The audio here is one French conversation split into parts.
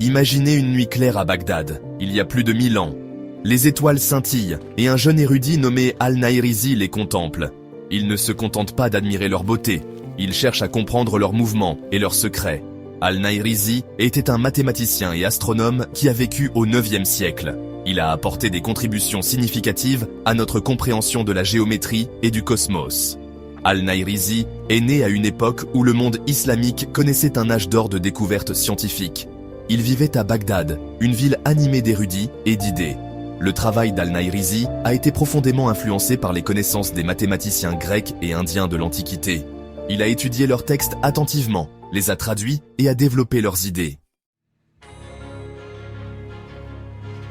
Imaginez une nuit claire à Bagdad, il y a plus de 1000 ans. Les étoiles scintillent et un jeune érudit nommé Al-Nahirizi les contemple. Il ne se contente pas d'admirer leur beauté, il cherche à comprendre leurs mouvements et leurs secrets. Al-Nahirizi était un mathématicien et astronome qui a vécu au IXe siècle. Il a apporté des contributions significatives à notre compréhension de la géométrie et du cosmos. Al-Nahirizi est né à une époque où le monde islamique connaissait un âge d'or de découvertes scientifiques. Il vivait à Bagdad, une ville animée d'érudits et d'idées. Le travail d'Al-Nahirizi a été profondément influencé par les connaissances des mathématiciens grecs et indiens de l'Antiquité. Il a étudié leurs textes attentivement, les a traduits et a développé leurs idées.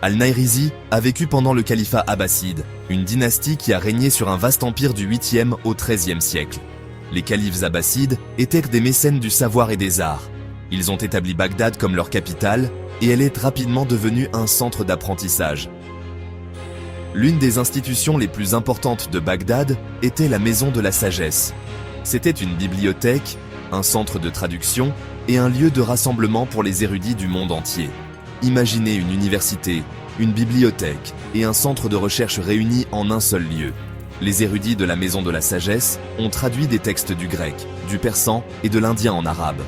Al-Nahirizi a vécu pendant le califat abbasside, une dynastie qui a régné sur un vaste empire du 8e au 13e siècle. Les califes abbassides étaient des mécènes du savoir et des arts. Ils ont établi Bagdad comme leur capitale et elle est rapidement devenue un centre d'apprentissage. L'une des institutions les plus importantes de Bagdad était la Maison de la Sagesse. C'était une bibliothèque, un centre de traduction et un lieu de rassemblement pour les érudits du monde entier. Imaginez une université, une bibliothèque et un centre de recherche réunis en un seul lieu. Les érudits de la Maison de la Sagesse ont traduit des textes du grec, du persan et de l'indien en arabe.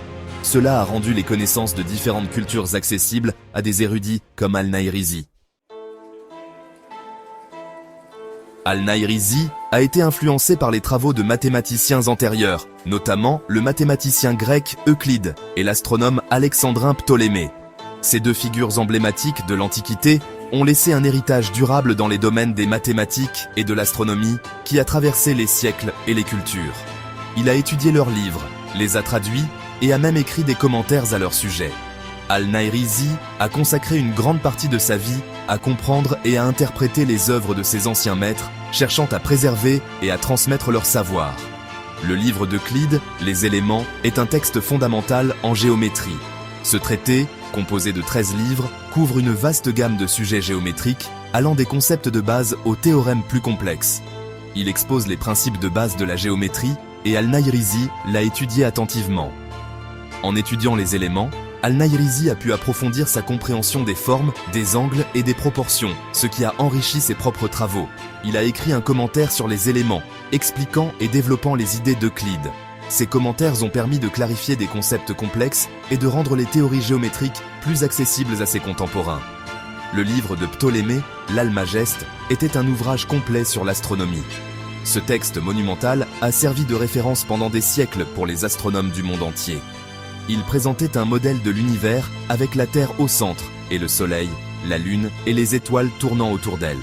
Cela a rendu les connaissances de différentes cultures accessibles à des érudits comme Al-Nahirizi. Al-Nahirizi a été influencé par les travaux de mathématiciens antérieurs, notamment le mathématicien grec Euclide et l'astronome alexandrin Ptolémée. Ces deux figures emblématiques de l'Antiquité ont laissé un héritage durable dans les domaines des mathématiques et de l'astronomie qui a traversé les siècles et les cultures. Il a étudié leurs livres, les a traduits et a même écrit des commentaires à leur sujet. Al-Nahirizi a consacré une grande partie de sa vie à comprendre et à interpréter les œuvres de ses anciens maîtres, cherchant à préserver et à transmettre leur savoir. Le livre d'Euclide, Les éléments, est un texte fondamental en géométrie. Ce traité, composé de 13 livres, couvre une vaste gamme de sujets géométriques, allant des concepts de base aux théorèmes plus complexes. Il expose les principes de base de la géométrie et Al-Nahirizi l'a étudié attentivement. En étudiant les éléments, Al-Nahirizi a pu approfondir sa compréhension des formes, des angles et des proportions, ce qui a enrichi ses propres travaux. Il a écrit un commentaire sur les éléments, expliquant et développant les idées d'Euclide. Ces commentaires ont permis de clarifier des concepts complexes et de rendre les théories géométriques plus accessibles à ses contemporains. Le livre de Ptolémée, l'Almageste, était un ouvrage complet sur l'astronomie. Ce texte monumental a servi de référence pendant des siècles pour les astronomes du monde entier. Il présentait un modèle de l'univers avec la Terre au centre et le Soleil, la Lune et les étoiles tournant autour d'elle.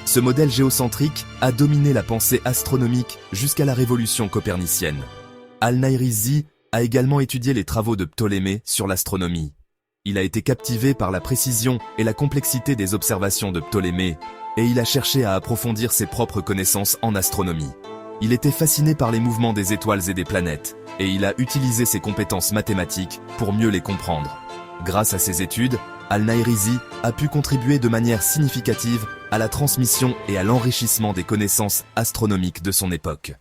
Ce modèle géocentrique a dominé la pensée astronomique jusqu'à la révolution copernicienne. Al-Nahirizi a également étudié les travaux de Ptolémée sur l'astronomie. Il a été captivé par la précision et la complexité des observations de Ptolémée et il a cherché à approfondir ses propres connaissances en astronomie. Il était fasciné par les mouvements des étoiles et des planètes et il a utilisé ses compétences mathématiques pour mieux les comprendre. Grâce à ses études, Al-Nahirizi a pu contribuer de manière significative à la transmission et à l'enrichissement des connaissances astronomiques de son époque.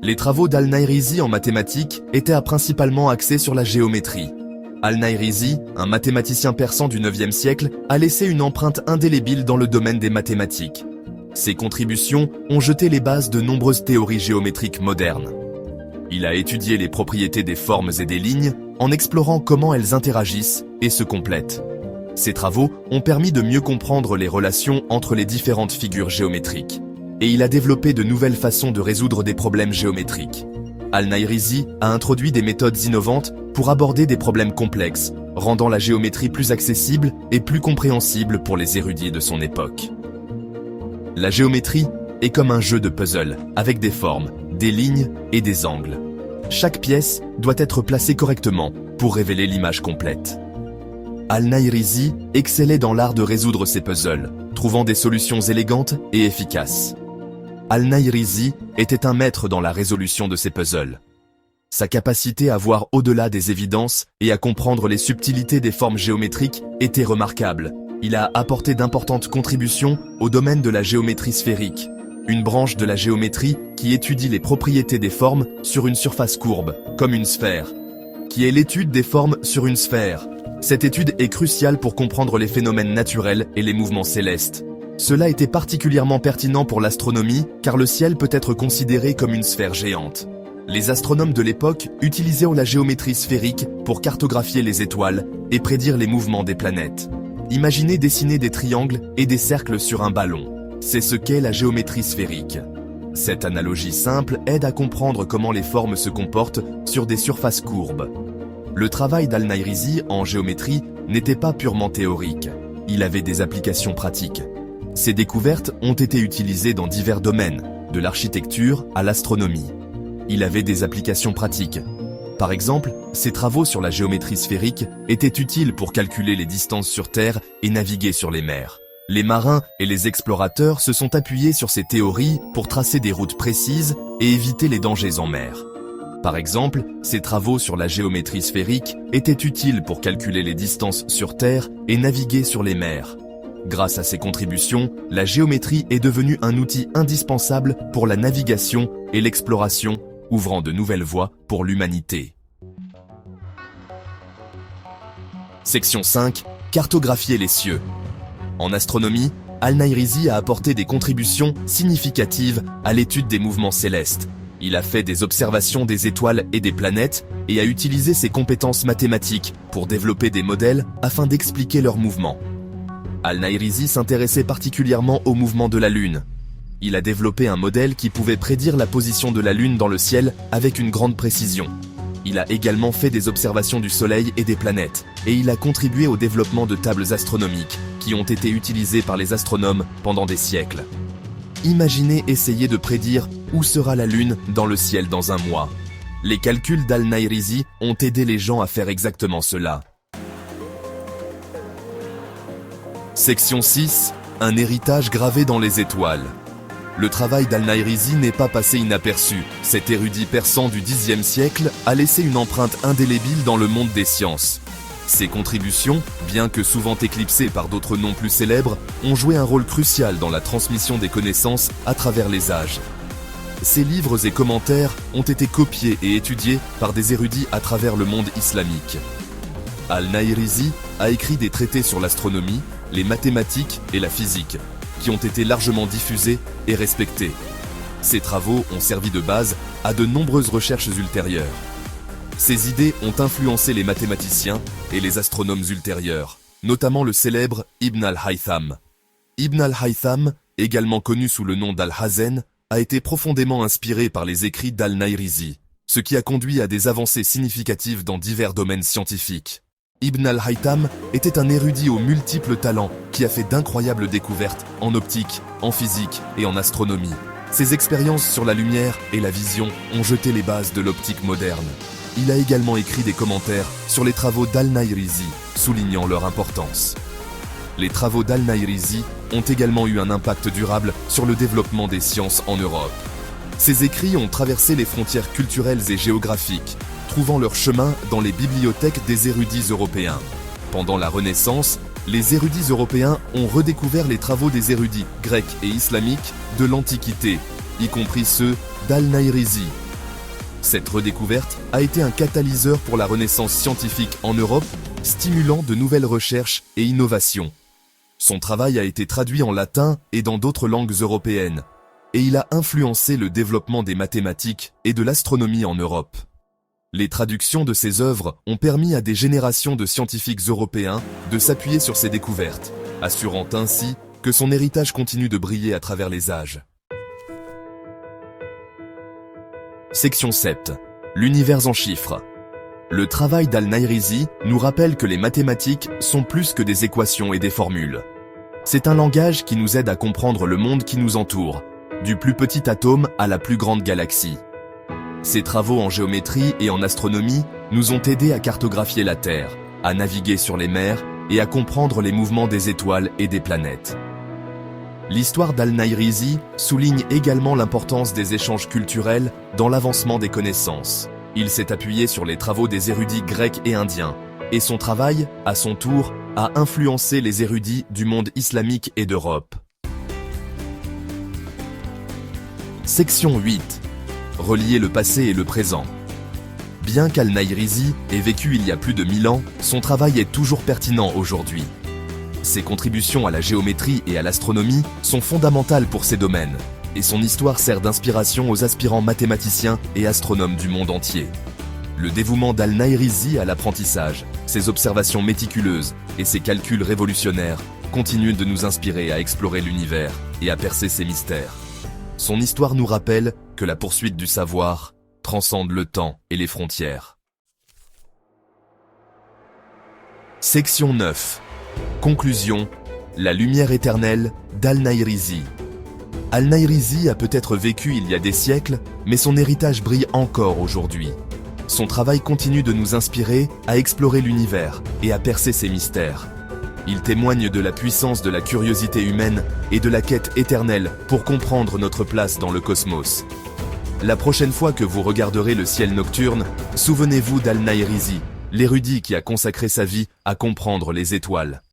Les travaux d'Al-Nahirizi en mathématiques étaient principalement axés sur la géométrie. Al-Nahirizi, un mathématicien persan du IXe siècle, a laissé une empreinte indélébile dans le domaine des mathématiques. Ses contributions ont jeté les bases de nombreuses théories géométriques modernes. Il a étudié les propriétés des formes et des lignes en explorant comment elles interagissent et se complètent. Ces travaux ont permis de mieux comprendre les relations entre les différentes figures géométriques. Et il a développé de nouvelles façons de résoudre des problèmes géométriques. Al-Nahirizi a introduit des méthodes innovantes pour aborder des problèmes complexes, rendant la géométrie plus accessible et plus compréhensible pour les érudits de son époque. La géométrie est comme un jeu de puzzle, avec des formes, des lignes et des angles. Chaque pièce doit être placée correctement pour révéler l'image complète. Al-Nahirizi excellait dans l'art de résoudre ces puzzles, trouvant des solutions élégantes et efficaces. Al-Nahirizi était un maître dans la résolution de ces puzzles. Sa capacité à voir au-delà des évidences et à comprendre les subtilités des formes géométriques était remarquable. Il a apporté d'importantes contributions au domaine de la géométrie sphérique, une branche de la géométrie qui étudie les propriétés des formes sur une surface courbe, comme une sphère. qui est l'étude des formes sur une sphère. Cette étude est cruciale pour comprendre les phénomènes naturels et les mouvements célestes. Cela était particulièrement pertinent pour l'astronomie, car le ciel peut être considéré comme une sphère géante. Les astronomes de l'époque utilisaient la géométrie sphérique pour cartographier les étoiles et prédire les mouvements des planètes. Imaginez dessiner des triangles et des cercles sur un ballon. C'est ce qu'est la géométrie sphérique. Cette analogie simple aide à comprendre comment les formes se comportent sur des surfaces courbes. Le travail d'Al-Nayrizi en géométrie n'était pas purement théorique. Il avait des applications pratiques. Ses découvertes ont été utilisées dans divers domaines, de l'architecture à l'astronomie. Il avait des applications pratiques. Par exemple, ses travaux sur la géométrie sphérique étaient utiles pour calculer les distances sur Terre et naviguer sur les mers. Les marins et les explorateurs se sont appuyés sur ces théories pour tracer des routes précises et éviter les dangers en mer. Par exemple, ses travaux sur la géométrie sphérique étaient utiles pour calculer les distances sur Terre et naviguer sur les mers. Grâce à ses contributions, la géométrie est devenue un outil indispensable pour la navigation et l'exploration, ouvrant de nouvelles voies pour l'humanité. Section 5. Cartographier les cieux. En astronomie, Al-Nayrizi a apporté des contributions significatives à l'étude des mouvements célestes. Il a fait des observations des étoiles et des planètes et a utilisé ses compétences mathématiques pour développer des modèles afin d'expliquer leurs mouvements. Al-Nayrizi s'intéressait particulièrement au mouvement de la Lune. Il a développé un modèle qui pouvait prédire la position de la Lune dans le ciel avec une grande précision. Il a également fait des observations du Soleil et des planètes, et il a contribué au développement de tables astronomiques qui ont été utilisées par les astronomes pendant des siècles. Imaginez essayer de prédire où sera la Lune dans le ciel dans un mois. Les calculs d'Al-Nayrizi ont aidé les gens à faire exactement cela. Section 6. Un héritage gravé dans les étoiles. Le travail d'Al-Nayrizi n'est pas passé inaperçu. Cet érudit persan du Xe siècle a laissé une empreinte indélébile dans le monde des sciences. Ses contributions, bien que souvent éclipsées par d'autres noms plus célèbres, ont joué un rôle crucial dans la transmission des connaissances à travers les âges. Ses livres et commentaires ont été copiés et étudiés par des érudits à travers le monde islamique. Al-Nayrizi a écrit des traités sur l'astronomie, les mathématiques et la physique, qui ont été largement diffusés et respectés. Ces travaux ont servi de base à de nombreuses recherches ultérieures. Ces idées ont influencé les mathématiciens et les astronomes ultérieurs, notamment le célèbre Ibn al-Haytham. Ibn al-Haytham, également connu sous le nom d'Al-Hazen, a été profondément inspiré par les écrits d'Al-Nayrizi, ce qui a conduit à des avancées significatives dans divers domaines scientifiques. Ibn al-Haytham était un érudit aux multiples talents qui a fait d'incroyables découvertes en optique, en physique et en astronomie. Ses expériences sur la lumière et la vision ont jeté les bases de l'optique moderne. Il a également écrit des commentaires sur les travaux d'Al-Nayrizi, soulignant leur importance. Les travaux d'Al-Nayrizi ont également eu un impact durable sur le développement des sciences en Europe. Ses écrits ont traversé les frontières culturelles et géographiques, trouvant leur chemin dans les bibliothèques des érudits européens. Pendant la Renaissance, les érudits européens ont redécouvert les travaux des érudits grecs et islamiques de l'Antiquité, y compris ceux d'Al-Nayrizi. Cette redécouverte a été un catalyseur pour la renaissance scientifique en Europe, stimulant de nouvelles recherches et innovations. Son travail a été traduit en latin et dans d'autres langues européennes, et il a influencé le développement des mathématiques et de l'astronomie en Europe. Les traductions de ses œuvres ont permis à des générations de scientifiques européens de s'appuyer sur ses découvertes, assurant ainsi que son héritage continue de briller à travers les âges. Section 7. L'univers en chiffres. Le travail d'Al-Nayrizi nous rappelle que les mathématiques sont plus que des équations et des formules. C'est un langage qui nous aide à comprendre le monde qui nous entoure, du plus petit atome à la plus grande galaxie. Ses travaux en géométrie et en astronomie nous ont aidés à cartographier la Terre, à naviguer sur les mers et à comprendre les mouvements des étoiles et des planètes. L'histoire d'Al-Nayrizi souligne également l'importance des échanges culturels dans l'avancement des connaissances. Il s'est appuyé sur les travaux des érudits grecs et indiens, et son travail, à son tour, a influencé les érudits du monde islamique et d'Europe. Section 8. Relier le passé et le présent. Bien qu'Al-Nahirizi ait vécu il y a plus de 1000 ans, son travail est toujours pertinent aujourd'hui. Ses contributions à la géométrie et à l'astronomie sont fondamentales pour ces domaines, et son histoire sert d'inspiration aux aspirants mathématiciens et astronomes du monde entier. Le dévouement d'Al-Nahirizi à l'apprentissage, ses observations méticuleuses et ses calculs révolutionnaires continuent de nous inspirer à explorer l'univers et à percer ses mystères. Son histoire nous rappelle que la poursuite du savoir transcende le temps et les frontières. Section 9. Conclusion. La lumière éternelle d'Al-Nahirizi. Al-Nahirizi a peut-être vécu il y a des siècles, mais son héritage brille encore aujourd'hui. Son travail continue de nous inspirer à explorer l'univers et à percer ses mystères. Il témoigne de la puissance de la curiosité humaine et de la quête éternelle pour comprendre notre place dans le cosmos. La prochaine fois que vous regarderez le ciel nocturne, souvenez-vous d'Al-Nahirizi, l'érudit qui a consacré sa vie à comprendre les étoiles.